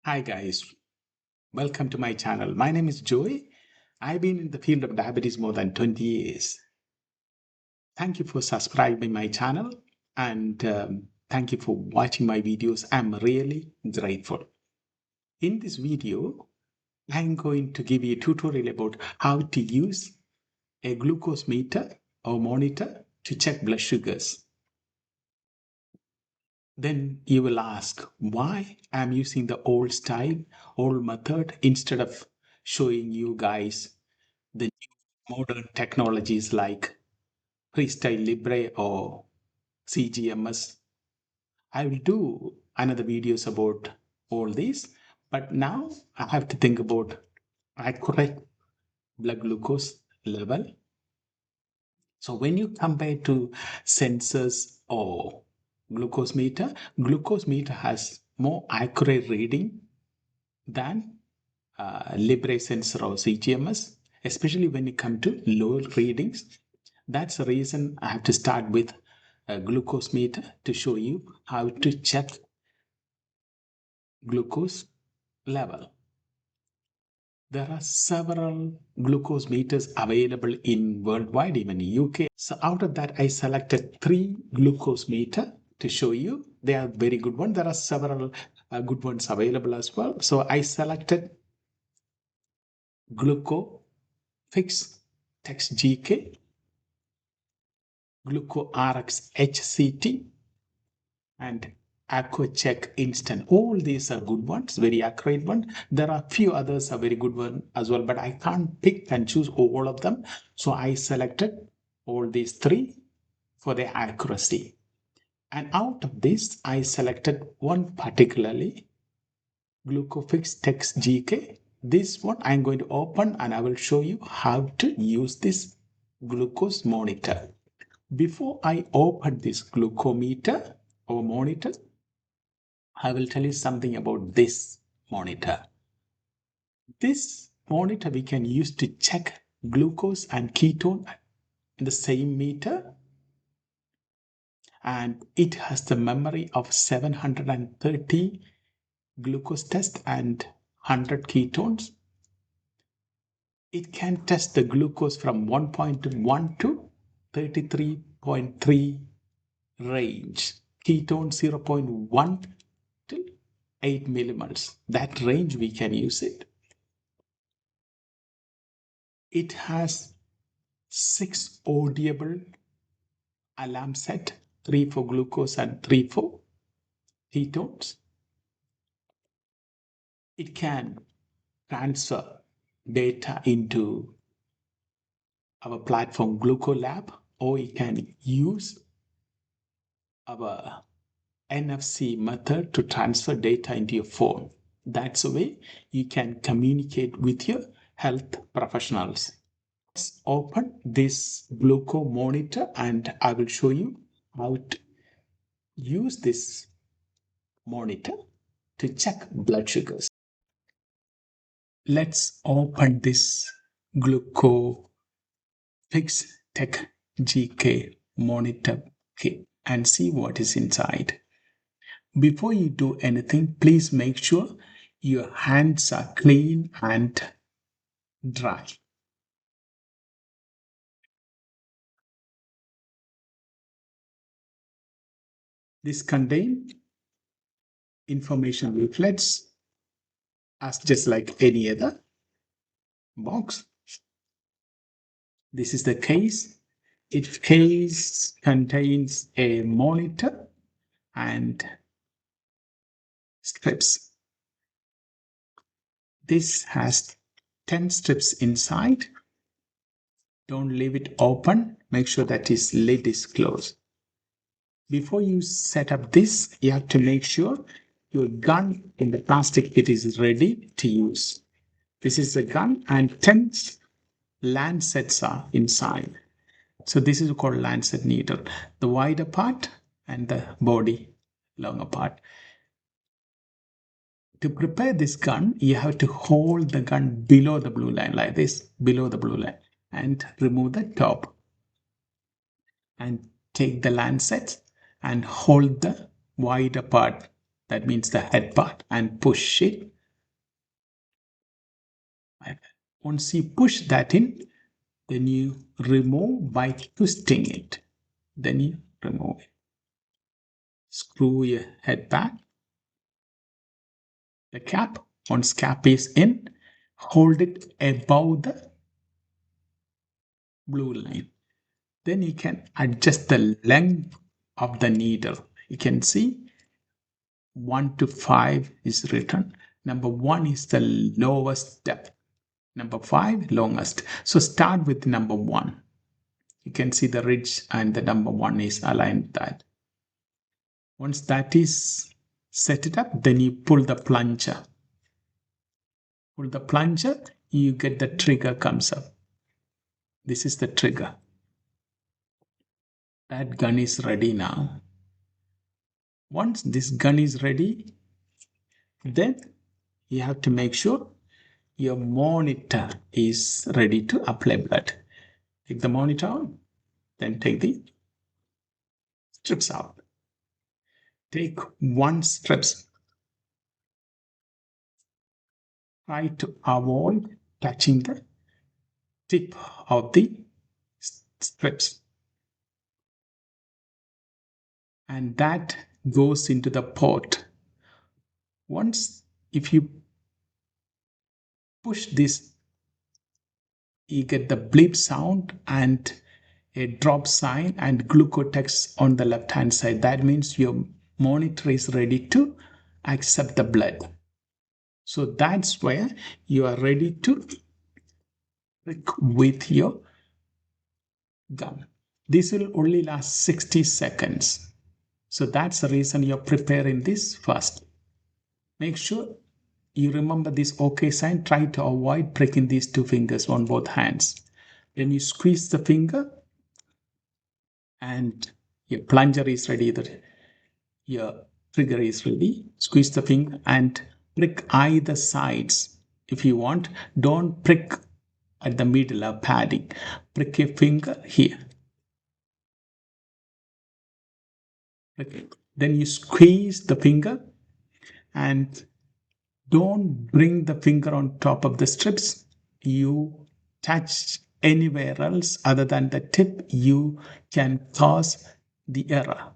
Hi guys, welcome to my channel. My name is Joy. I've been in the field of diabetes more than 20 years. Thank you for subscribing my channel and thank you for watching my videos. I'm really grateful. In this video, I'm going to give you a tutorial about how to use a glucose meter or monitor to check blood sugars. Then you will ask why I'm using the old style, old method instead of showing you guys the modern technologies like Freestyle Libre or CGMS. I will do another videos about all these, but now I have to think about accurate blood glucose level. So when you compare to sensors or glucose meter has more accurate reading than Libre sensor or CGMS, especially when you come to low readings. That's the reason I have to start with a glucose meter to show you how to check glucose level. There are several glucose meters available in worldwide, even in UK. So out of that, I selected 3 glucose meter to show you. They are very good ones. There are several good ones available as well. So I selected Glucofix TECH GK, Gluco-RX HCT, and AquaCheck Instant. All these are good ones, very accurate ones. There are few others are very good one as well, but I can't pick and choose all of them. So I selected all these 3 for their accuracy. And out of this, I selected one particularly, Glucofix TECH GK. This one I'm going to open and I will show you how to use this glucose monitor. Before I open this glucometer or monitor, I will tell you something about this monitor. This monitor we can use to check glucose and ketone in the same meter, and it has the memory of 730 glucose test and 100 ketones. It can test the glucose from 1.1 to 33.3 range, ketone 0.1 to 8 millimoles. That range we can use it. It has 6 audible alarm set, 3 for glucose and 3 for ketones. It can transfer data into our platform GlucoLab, or it can use our NFC method to transfer data into your phone. That's the way you can communicate with your health professionals. Let's open this glucose monitor and I will show you how to use this monitor to check blood sugars. Let's open this Glucofix TECH GK monitor kit and see what is inside. Before you do anything, please make sure your hands are clean and dry. This contains information leaflets as just like any other box. This is the case. Its case contains a monitor and strips. This has 10 strips inside. Don't leave it open. Make sure that its lid is closed. Before you set up this, you have to make sure your gun in the plastic kit is ready to use. This is the gun and 10 lancets are inside. So this is called lancet needle. The wider part and the body longer part. To prepare this gun, you have to hold the gun below the blue line like this, below the blue line, and remove the top. And take the lancet and hold the wider part that means the head part, and push it. Once you push that in, then you remove by twisting it. Then you remove it. Screw your head back. The cap, once cap is in, hold it above the blue line. Then you can adjust the length of the needle. You can see 1 to 5 is written. Number 1 is the lowest depth. Number 5, longest. So start with number 1. You can see the ridge and the number 1 is aligned with that. Once that is set it up, then you pull the plunger. Pull the plunger, you get the trigger comes up. This is the trigger. That gun is ready now. Once this gun is ready, then you have to make sure your monitor is ready to apply blood. Take the monitor out, then take the strips out. Take one strips. Try to avoid touching the tip of the strips. And that goes into the port. Once, if you push this, you get the bleep sound and a drop sign and Glucofix on the left hand side. That means your monitor is ready to accept the blood. So that's where you are ready to prick with your gun. This will only last 60 seconds. So that's the reason you're preparing this first. Make sure you remember this OK sign. Try to avoid pricking these 2 fingers on both hands. Then you squeeze the finger and your plunger is ready. Your trigger is ready. Squeeze the finger and prick either sides if you want. Don't prick at the middle or padding. Prick your finger here. Okay. Then you squeeze the finger and don't bring the finger on top of the strips. You touch anywhere else other than the tip, you can cause the error.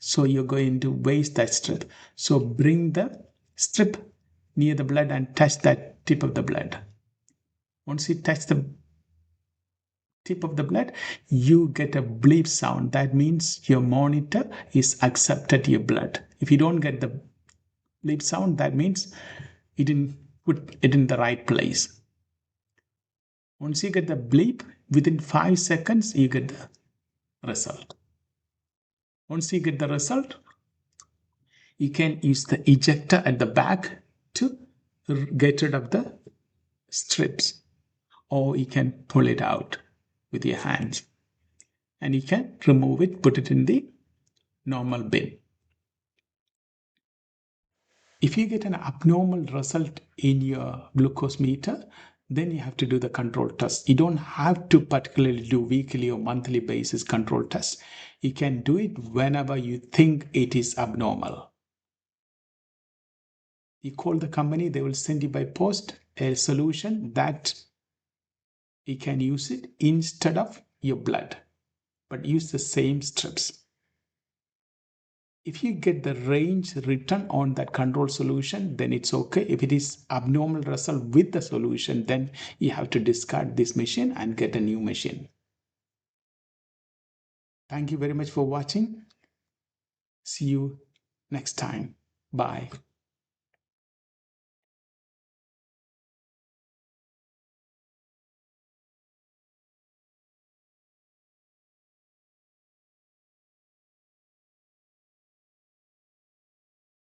So you're going to waste that strip. So bring the strip near the blood and touch that tip of the blood. Once you touch the tip of the blood, you get a bleep sound. That means your monitor is accepted your blood. If you don't get the bleep sound, that means you didn't put it in the right place. Once you get the bleep, within 5 seconds, you get the result. Once you get the result, you can use the ejector at the back to get rid of the strips, or you can pull it out with your hands and you can remove it, put it in the normal bin. If you get an abnormal result in your glucose meter, then you have to do the control test. You don't have to particularly do weekly or monthly basis control tests. You can do it whenever you think it is abnormal. You call the company, they will send you by post a solution that you can use it instead of your blood, but use the same strips. If you get the range written on that control solution, then it's okay. If it is abnormal result with the solution, then you have to discard this machine and get a new machine. Thank you very much for watching. See you next time. Bye.